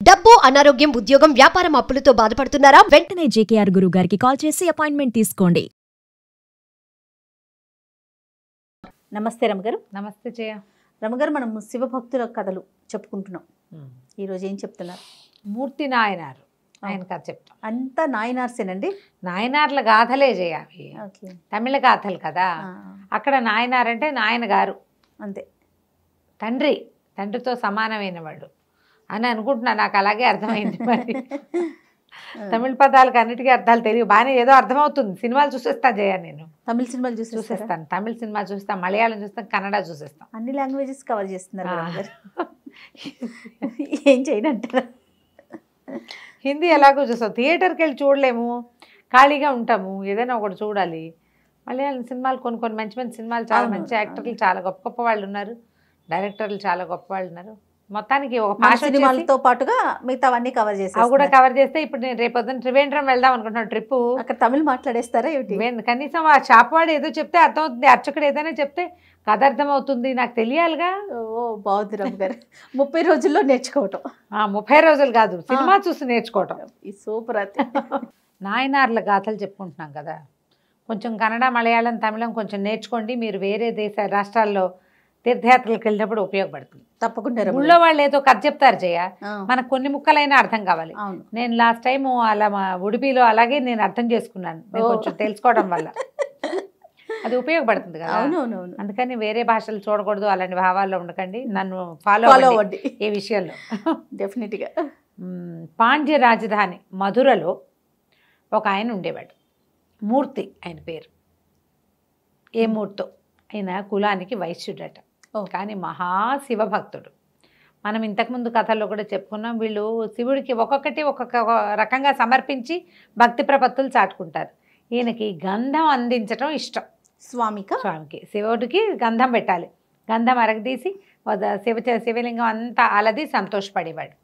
డబ్బు, అనారోగ్యం, ఉద్యోగం, వ్యాపారం అప్పులతో బాధపడుతున్నారా? వెంటనే జేకేఆర్ గురువు గారికి కాల్ చేసి అపాయింట్మెంట్ తీసుకోండి. నమస్తే రమగారు. నమస్తే జయ. రమగారు, మనం శివభక్తుల కథలు చెప్పుకుంటున్నాం. ఈరోజు ఏం చెప్తున్నారు? మూర్తి నాయనారు ఆయన కథ చెప్తాం. అంతా నాయనార్సేనండి? నాయనార్ల గాథలే జయ అవి. తమిళ గాథలు కదా. అక్కడ నాయనార్ అంటే నాయన గారు, అంతే, తండ్రితో సమానమైన వాడు అని అనుకుంటున్నా. నాకు అలాగే అర్థమైంది. మరి తమిళ పదాలకు అన్నిటికీ అర్థాలు తెలియదు, బాగానే ఏదో అర్థమవుతుంది. సినిమాలు చూసేస్తాను జయ, నేను తమిళ సినిమాలు చూసేస్తాను. తమిళ సినిమా చూస్తాను, మలయాళం చూస్తాను, కన్నడ చూసేస్తాను. అన్ని లాంగ్వేజెస్ కవర్ చేస్తున్నారు. ఏం చేయనంటారా? హిందీ ఎలాగో చూస్తాం, థియేటర్కి వెళ్ళి చూడలేము, ఖాళీగా ఉంటాము, ఏదైనా ఒకటి చూడాలి. మలయాళం సినిమాలు కొన్ని మంచి మంచి సినిమాలు, చాలా మంచి యాక్టర్లు, చాలా గొప్ప గొప్ప వాళ్ళు ఉన్నారు, డైరెక్టర్లు చాలా గొప్ప వాళ్ళు ఉన్నారు. మొత్తానికి ఒక భాష సినిమాలతో పాటుగా మిగతావన్నీ కవర్ చేసి అవి కూడా కవర్ చేస్తే. ఇప్పుడు నేను రేపొద్దున త్రివేంద్రం వెళ్దాం అనుకుంటున్నాను, ట్రిప్. అక్కడ తమిళ్ మాట్లాడేస్తారా? కనీసం ఆ షాప్వాడు ఏదో చెప్తే అర్థమవుతుంది, అర్చకుడు ఏదైనా చెప్తే కథ అర్థమవుతుంది, నాకు తెలియాలిగా. ఓ బాగుంది రమ్మ గారు. 30 రోజుల్లో నేర్చుకోవటం. 30 రోజులు కాదు, సినిమా చూసి నేర్చుకోవటం. ఈ సూపర్. అది నాయనార్ల గాథలు చెప్పుకుంటున్నాం కదా. కొంచెం కన్నడ, మలయాళం, తమిళం కొంచెం నేర్చుకోండి. మీరు వేరే రాష్ట్రాల్లో తీర్థయాత్రలకు వెళ్ళినప్పుడు ఉపయోగపడుతుంది తప్పకుండా. ఊళ్ళో వాళ్ళు ఏదో కథ చెప్తారు జయ, మనకు కొన్ని ముక్కలైనా అర్థం కావాలి. నేను లాస్ట్ టైం అలా మా ఉడిపిలో అలాగే నేను అర్థం చేసుకున్నాను, కొంచెం తెలుసుకోవడం వల్ల అది ఉపయోగపడుతుంది కదా. అందుకని వేరే భాషలు చూడకూడదు, అలాంటి భావాల్లో ఉండకండి, నన్ను ఫాలో అవ్వండి ఈ విషయంలో. డెఫినెట్గా. పాండ్య రాజధాని మధురలో ఒక ఆయన ఉండేవాడు, మూర్తి ఆయన పేరు. ఏ మూర్తో, ఆయన కులానికి వైశ్యుడట, కానీ మహాశివభక్తుడు. మనం ఇంతకుముందు కథల్లో కూడా చెప్పుకున్నాం, వీళ్ళు శివుడికి ఒక్కొక్కటి ఒక్కొక్క రకంగా సమర్పించి భక్తి ప్రపత్తులు చాటుకుంటారు. ఈయనకి గంధం అందించడం ఇష్టం. స్వామికి శివుడికి గంధం పెట్టాలి, గంధం అరగదీసి శివలింగం అంతా అలది సంతోషపడేవాడు.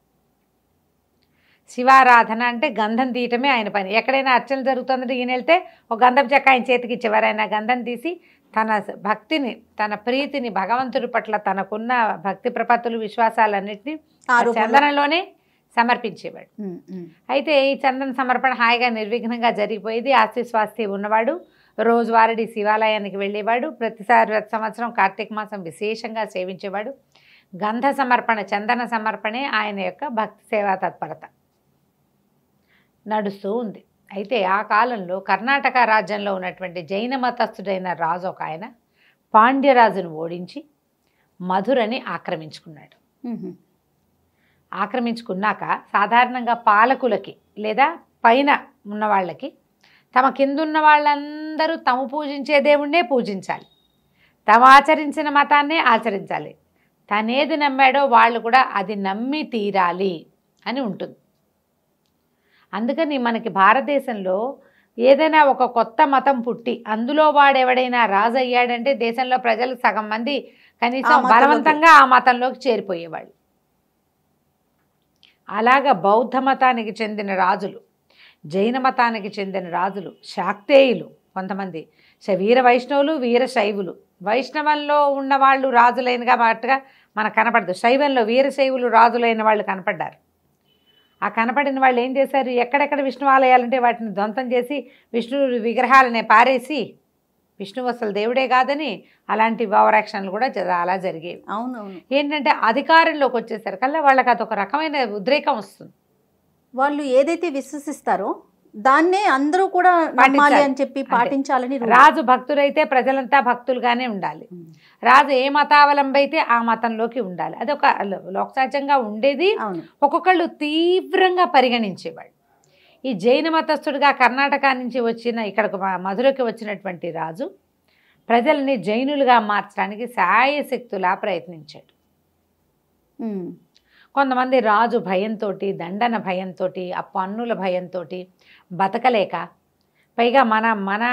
శివారాధన అంటే గంధం తీయటమే ఆయన పని. ఎక్కడైనా అర్చన జరుగుతుందంటే ఈయన వెళ్తే ఒక గంధం చెక్క ఆయన చేతికి ఇచ్చేవారు. ఆయన గంధం తీసి తన భక్తిని, తన ప్రీతిని, భగవంతుడి పట్ల తనకున్న భక్తి ప్రపత్తులు, విశ్వాసాలన్నింటినీ చందనంలోనే సమర్పించేవాడు. అయితే ఈ చందన సమర్పణ హాయిగా నిర్విఘ్నంగా జరిగిపోయేది. ఆస్తి స్వాస్తి ఉన్నవాడు రోజువారీ శివాలయానికి వెళ్ళేవాడు. ప్రతి సంవత్సరం కార్తీక మాసం విశేషంగా సేవించేవాడు. గంధ సమర్పణ, చందన సమర్పణే ఆయన యొక్క భక్తి సేవా తత్పరత నడుస్తూ ఉంది. అయితే ఆ కాలంలో కర్ణాటక రాజ్యంలో ఉన్నటువంటి జైన మతస్థుడైన రాజు ఒక ఆయన పాండ్యరాజును ఓడించి మధురని ఆక్రమించుకున్నాడు. ఆక్రమించుకున్నాక సాధారణంగా పాలకులకి లేదా పైన ఉన్న వాళ్ళకి తమ కిందున్న వాళ్ళందరూ తాము పూజించే దేవుణ్ణే పూజించాలి, తాము ఆచరించిన మతాన్నే ఆచరించాలి, తనేది నమ్మాడో వాళ్ళు కూడా అది నమ్మి తీరాలి అని ఉంటుంది. అందుకని మనకి భారతదేశంలో ఏదైనా ఒక కొత్త మతం పుట్టి అందులో వాడెవడైనా రాజు అయ్యాడంటే దేశంలో ప్రజలు సగం మంది కనీసం బలవంతంగా ఆ మతంలోకి చేరిపోయేవాళ్ళు. అలాగా బౌద్ధ మతానికి చెందిన రాజులు, జైన మతానికి చెందిన రాజులు, శాక్తేయులు, కొంతమంది వీర వైష్ణవులు, వీర శైవులు. వైష్ణవంలో ఉన్న వాళ్ళు రాజులైనగా మాటగా మనకు కనపడదు, శైవంలో వీరశైవులు రాజులైన వాళ్ళు కనపడ్డారు. ఆ కనపడిన వాళ్ళు ఏం చేశారు, ఎక్కడెక్కడ విష్ణు ఆలయాలంటే వాటిని ధ్వంసం చేసి విష్ణు విగ్రహాలనే పారేసి, విష్ణువు అసలు దేవుడే కాదని అలాంటి ఓవరాక్షన్లు కూడా చాలా జరిగేవి. అవునవును. ఏంటంటే అధికారంలోకి వచ్చేసరికల్లా వాళ్ళకి అదొక రకమైన ఉద్రేకం వస్తుంది. వాళ్ళు ఏదైతే విశ్వసిస్తారో దాన్నే అందరూ కూడా నమ్మాలి అని చెప్పి పాటించాలని. రాజు భక్తులైతే ప్రజలంతా భక్తులుగానే ఉండాలి, రాజు ఏ మతావలంబి అయితే ఆ మతంలోకి ఉండాలి. అది ఒక లోకసహజంగా ఉండేది. ఒక్కొక్కళ్ళు తీవ్రంగా పరిగణించేవాళ్ళు. ఈ జైన మతస్థుడిగా కర్ణాటక నుంచి వచ్చిన ఇక్కడకు మధురకి వచ్చినటువంటి రాజు ప్రజల్ని జైనులుగా మార్చడానికి శాయశక్తులా ప్రయత్నించాడు. కొంతమంది రాజు భయంతో, దండన భయంతో, ఆ పన్నుల భయంతో బతకలేక, పైగా మన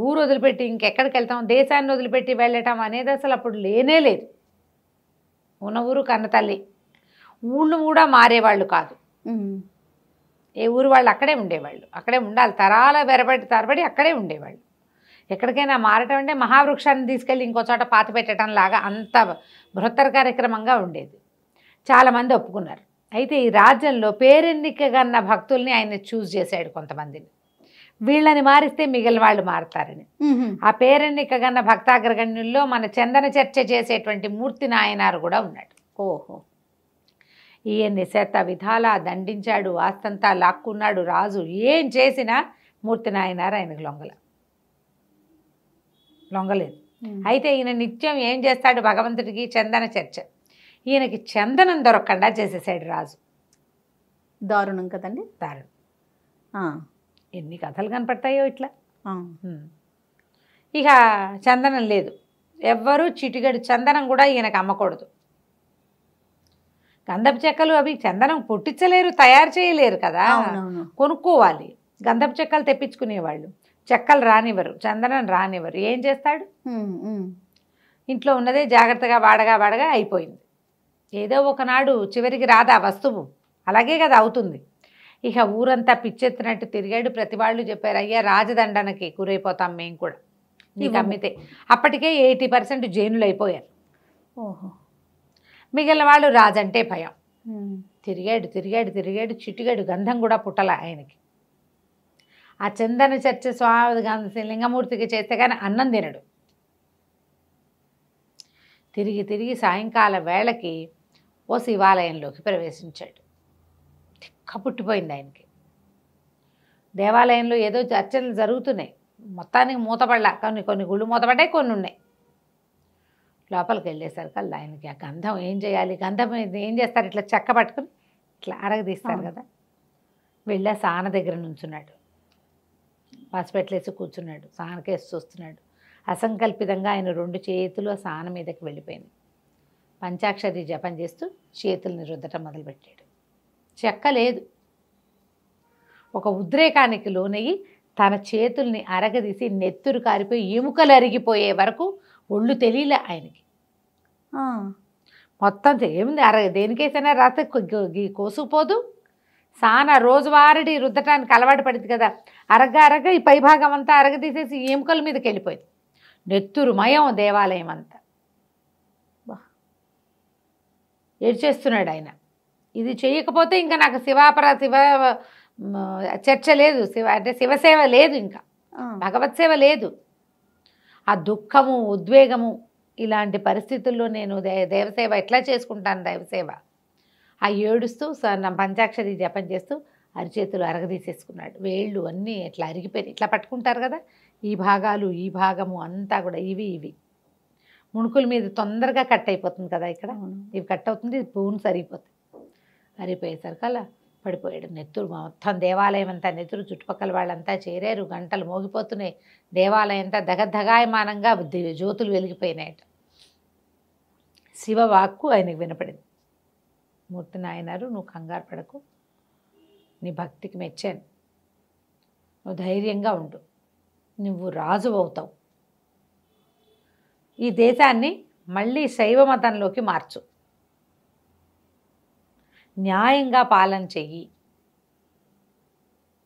ఊరు వదిలిపెట్టి ఇంకెక్కడికి వెళ్తాం, దేశాన్ని వదిలిపెట్టి వెళ్ళటం అనేది అసలు అప్పుడు లేనే లేదు. ఉన్న ఊరు కన్నతల్లి, ఊళ్ళు కూడా మారేవాళ్ళు కాదు. ఏ ఊరు వాళ్ళు అక్కడే ఉండేవాళ్ళు, అక్కడే ఉండాలి, తరాల తరబడి అక్కడే ఉండేవాళ్ళు. ఎక్కడికైనా మారటం అంటే మహావృక్షాన్ని తీసుకెళ్ళి ఇంకో చోట పాతి పెట్టడం లాగా అంత బృహత్తర కార్యక్రమంగా ఉండేది. చాలామంది ఒప్పుకున్నారు. అయితే ఈ రాజ్యంలో పేరెన్నికగన్న భక్తుల్ని ఆయన చూస్ చేశాడు కొంతమందిని. వీళ్ళని మారిస్తే మిగిలిన వాళ్ళు మారుతారని. ఆ పేరెన్నికగన్న భక్తాగ్రగణ్యుల్లో మన చందన చర్చ చేసేటువంటి మూర్తి నాయనారు కూడా ఉన్నాడు. ఓహో. ఈయన్ని శత విధాలా దండించాడు, ఆస్తంతా లాక్కున్నాడు రాజు. ఏం చేసినా మూర్తి నాయనారు ఆయనకు లొంగలేదు. అయితే ఈయన నిత్యం ఏం చేస్తాడు, భగవంతుడికి చందన చర్చ. ఈయనకి చందనం దొరకకుండా చేసేసాడు రాజు. దారుణం కదండి. దారుణం. ఎన్ని కథలు కనపడతాయో ఇట్లా. ఆ. ఇక చందనం లేదు, ఎవ్వరూ చిటిగడి చందనం కూడా ఈయనకు అమ్మకూడదు. గంధపు చెక్కలు అవి చందనం పుట్టించలేరు, తయారు చేయలేరు కదా, అవునవును. కొనుక్కోవాలి. గంధపు చెక్కలు తెప్పించుకునేవాళ్ళు, చెక్కలు రానివ్వరు, చందనం రానివ్వరు. ఏం చేస్తాడు, ఇంట్లో ఉన్నదే జాగ్రత్తగా వాడగా అయిపోయింది. ఏదో ఒకనాడు చివరికి రాదా వస్తువు, అలాగే కదా అవుతుంది. ఇక ఊరంతా పిచ్చెత్తినట్టు తిరిగాడు. ప్రతి వాళ్ళు చెప్పారు, అయ్యా రాజదండనకి గురైపోతాం మేము కూడా నీకు అమ్మితే. అప్పటికే 80% జైనులు అయిపోయారు. ఓహో. మిగిలిన వాళ్ళు రాజంటే భయం. తిరిగాడు చిటిగాడు, గంధం కూడా పుట్టల ఆయనకి. ఆ చందన చర్చ స్వామి లింగమూర్తికి చేస్తే కానీ అన్నం తినడు. తిరిగి సాయంకాల వేళకి ఓ శివాలయంలోకి ప్రవేశించాడు. తిక్క పుట్టిపోయింది ఆయనకి. దేవాలయంలో ఏదో చర్చలు జరుగుతున్నాయి, మొత్తానికి మూతపడలా. కొన్ని గుళ్ళు మూతపడ్డాయి, కొన్ని ఉన్నాయి. లోపలికి వెళ్ళేసరికి ఆయనకి ఆ గంధం ఏం చేయాలి, గంధం ఏం చేస్తారు, ఇట్లా చెక్క పట్టుకుని ఇట్లా అరగదీస్తారు కదా. వెళ్ళి ఆ సాన దగ్గర నుంచున్నాడు, పసుపెట్లేసి కూర్చున్నాడు, సానకేసి చూస్తున్నాడు. అసంకల్పితంగా ఆయన 2 చేతులు ఆ సాన మీదకి వెళ్ళిపోయింది. పంచాక్షరి జపం చేస్తూ చేతుల్ని రుద్దటం మొదలుపెట్టాడు. చెక్క లేదు. ఒక ఉద్రేకానికి లోనయ్యి తన చేతుల్ని అరగదీసి నెత్తురు కారిపోయి ఎముకలు అరిగిపోయే వరకు ఒళ్ళు తెలియలే ఆయనకి. మొత్తం ఏముంది, దేనికేసైనా రాస్తే కోసుకుపోదు. సాన రోజువారీ రుద్దటానికి అలవాటు పడింది కదా. అరగ ఈ పైభాగం అంతా అరగదీసేసి ఎముకల మీదకి వెళ్ళిపోయింది. నెత్తురు మయం దేవాలయం అంతా. ఏడ్చేస్తున్నాడు ఆయన. ఇది చేయకపోతే ఇంకా నాకు శివ చర్చ లేదు, శివసేవ లేదు, ఇంకా భగవత్ సేవ లేదు. ఆ దుఃఖము, ఉద్వేగము, ఇలాంటి పరిస్థితుల్లో నేను దేవసేవ ఎట్లా చేసుకుంటాను, దైవసేవ. ఆ ఏడుస్తూ నా పంచాక్షరి జపం చేస్తూ అరిచేతులు అరగదీసేసుకున్నాడు. వేళ్ళు అన్నీ ఇట్లా అరిగిపోయినాయి. ఇట్లా పట్టుకుంటారు కదా, ఈ భాగాలు, ఈ భాగము అంతా కూడా ఇవి ముణుకుల మీద తొందరగా కట్ అయిపోతుంది కదా, ఇక్కడ ఇవి కట్ అవుతుంది, బోన్స్ అరిగిపోతుంది. అరిగిపోయేసరికి అలా పడిపోయాడు. నెత్తురు మొత్తం దేవాలయం అంతా నెత్తురు. చుట్టుపక్కల వాళ్ళంతా చేరారు, గంటలు మోగిపోతున్నాయి. దేవాలయం అంతా దగదగాయమానంగా జ్యోతులు వెలిగిపోయినాయట. శివవాక్కు ఆయనకు వినపడింది. మూర్తి నాయనారు, నువ్వు కంగారు పడకు, నీ భక్తికి మెచ్చాను, నువ్వు ధైర్యంగా ఉండు, నువ్వు రాజు అవుతావు, ఈ దేశాన్ని మళ్ళీ శైవ మతంలోకి మార్చు, న్యాయంగా పాలన చెయ్యి.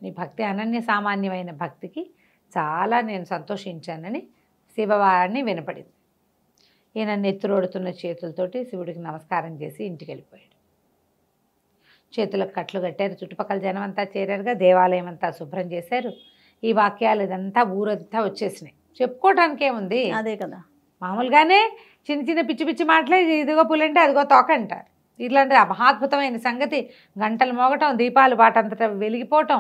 నీ భక్తి అనన్య సామాన్యమైన భక్తికి చాలా నేను సంతోషించానని శివవారిని వినపడింది. ఈయన నెత్తురోడుతున్న చేతులతోటి శివుడికి నమస్కారం చేసి ఇంటికి వెళ్ళిపోయాడు. చేతులకు కట్లు కట్టారు. చుట్టుపక్కల జనం అంతా చేరారుగా, దేవాలయం అంతా శుభ్రం చేశారు. ఈ వాక్యాలు ఇదంతా ఊరంతా వచ్చేసినాయి. చెప్పుకోవటానికి ఏముంది, అదే కదా. మామూలుగానే చిన్న పిచ్చి మాటలే, ఇదిగో పులంటే అదిగో తోక అంటారు. ఇట్లాంటి మహాద్భుతమైన సంగతి గంటలు మోగటం, దీపాలు వాటంతటా వెలిగిపోవటం.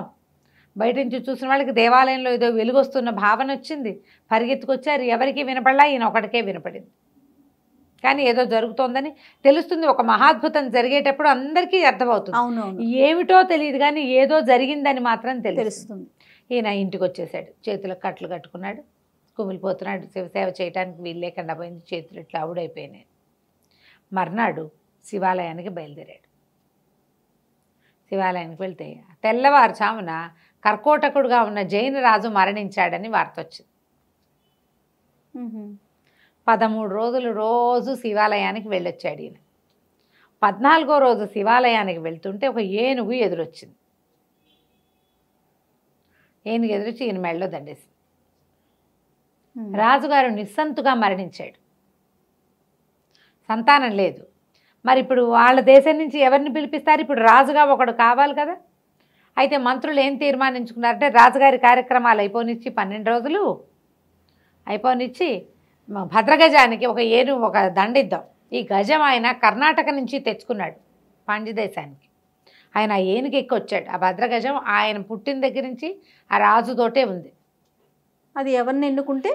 బయట నుంచి చూసిన వాళ్ళకి దేవాలయంలో ఏదో వెలుగొస్తున్న భావన వచ్చింది. పరిగెత్తుకొచ్చారు, ఎవరికి వినపడలా, ఈయన ఒకటికే వినపడింది. కానీ ఏదో జరుగుతోందని తెలుస్తుంది. ఒక మహాద్భుతం జరిగేటప్పుడు అందరికీ అర్థమవుతుంది. ఏమిటో తెలియదు కానీ ఏదో జరిగిందని మాత్రం తెలుస్తుంది. ఈయన ఇంటికి వచ్చేసాడు, చేతులకు కట్లు కట్టుకున్నాడు, కుమిలిపోతున్నాడు. శివసేవ చేయడానికి వీలు లేకుండా పోయింది, చేతులు ఇట్లా ఆవుడైపోయినాయి. మర్నాడు శివాలయానికి బయలుదేరాడు. శివాలయానికి వెళ్తే తెల్లవారుజామున కర్కోటకుడుగా ఉన్న జైన రాజు మరణించాడని వార్త వచ్చింది. 13 రోజులు రోజు శివాలయానికి వెళ్ళొచ్చాడు ఈయన. 14వ రోజు శివాలయానికి వెళ్తుంటే ఒక ఏనుగు ఎదురొచ్చింది. ఏనుగు ఎదురొచ్చి ఈయన మెడలో దండేసింది. రాజుగారు నిస్సంతుగా మరణించాడు, సంతానం లేదు. మరి ఇప్పుడు వాళ్ళ దేశం నుంచి ఎవరిని పిలిపిస్తారు? ఇప్పుడు రాజుగా ఒకడు కావాలి కదా. అయితే మంత్రులు ఏం తీర్మానించుకున్నారంటే రాజుగారి కార్యక్రమాలు అయిపోనిచ్చి 12 రోజులు అయిపోనిచ్చి భద్రగజానికి ఒక దండిద్దాం. ఈ గజం ఆయన కర్ణాటక నుంచి తెచ్చుకున్నాడు పాండ్యదేశానికి. ఆయన ఆ ఏనుగు ఎక్కి వచ్చాడు. ఆ భద్రగజం ఆయన పుట్టిన దగ్గర నుంచి ఆ రాజుతోటే ఉంది. అది ఎవరిని ఎన్నుకుంటే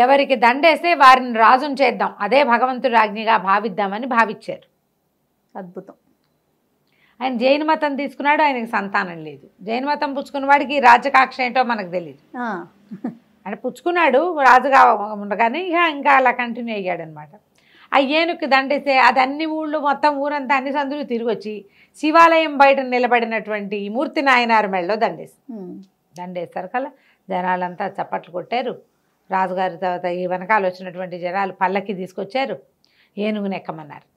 ఎవరికి దండేస్తే వారిని రాజుని చేద్దాం, అదే భగవంతుడి ఆజ్ఞగా భావిద్దామని భావించారు. అద్భుతం. ఆయన జైన మతం తీసుకున్నాడు, ఆయనకి సంతానం లేదు. జైన మతం పుచ్చుకున్న వాడికి రాజకాక్ష ఏంటో మనకు తెలియదు. అంటే పుచ్చుకున్నాడు రాజుగా ఉండగానే ఇంకా అలా కంటిన్యూ అయ్యాడు అనమాట. ఆ ఏనుగుకి దండేస్తే అది అన్ని ఊళ్ళు మొత్తం ఊరంతా అన్ని సందులు తిరిగి వచ్చి శివాలయం బయట నిలబడినటువంటి మూర్తి నాయనారు మెళ్ళలో దండేస్తారు కదా. జనాలంతా చప్పట్లు కొట్టారు. రాజుగారి తర్వాత ఈ వెనకాల వచ్చినటువంటి జనాలు పల్లకి తీసుకొచ్చారు, ఏనుగుని ఎక్కమన్నారు.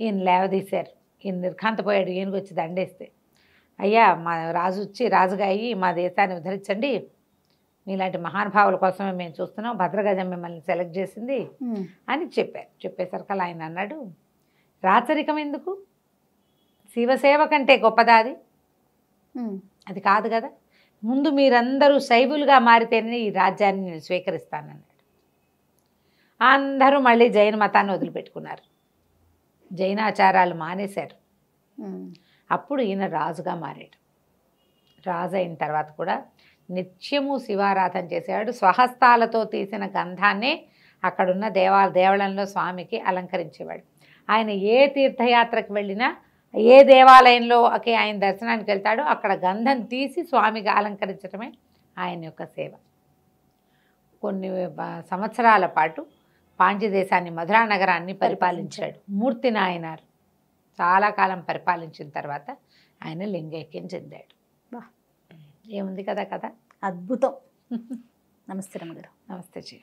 ఈయన లేవదీశారు. ఈయన నిర్ఘాంతపోయాడు. ఏనుగు వచ్చి దండేస్తే, అయ్యా మా రాజు వచ్చి రాజుగా అయ్యి మా దేశాన్ని ఉద్ధరించండి, మీలాంటి మహానుభావుల కోసమే మేము చూస్తున్నాం, భద్రగజం మిమ్మల్ని సెలెక్ట్ చేసింది అని చెప్పారు. చెప్పేసరికి ఆయన అన్నాడు, రాచరికం ఎందుకు, శివసేవ కంటే గొప్పదా అది? అది కాదు కదా, ముందు మీరందరూ శైవులుగా మారితేనే ఈ రాజ్యాన్ని నేను స్వీకరిస్తానన్నాడు. అందరూ మళ్ళీ జైన మతాన్ని వదిలిపెట్టుకున్నారు, జైనాచారాలు మానేశారు. అప్పుడు ఈయన రాజుగా మారాడు. రాజు అయిన తర్వాత కూడా నిత్యము శివారాధన చేసేవాడు. స్వహస్తాలతో తీసిన గంధాన్ని అక్కడున్న దేవాలయంలో స్వామికి అలంకరించేవాడు. ఆయన ఏ తీర్థయాత్రకు వెళ్ళినా ఏ దేవాలయంలోకి ఆయన దర్శనానికి వెళ్తాడో అక్కడ గంధం తీసి స్వామిగా అలంకరించడమే ఆయన యొక్క సేవ. కొన్ని సంవత్సరాల పాటు పాండ్యదేశాన్ని, మధురా నగరాన్ని పరిపాలించాడు మూర్తి నాయనారు. చాలా కాలం పరిపాలించిన తర్వాత ఆయన లింగైక్యం చెందాడు. ఏముంది కదా కథ. అద్భుతం. నమస్తే రమగారు. నమస్తే జీ.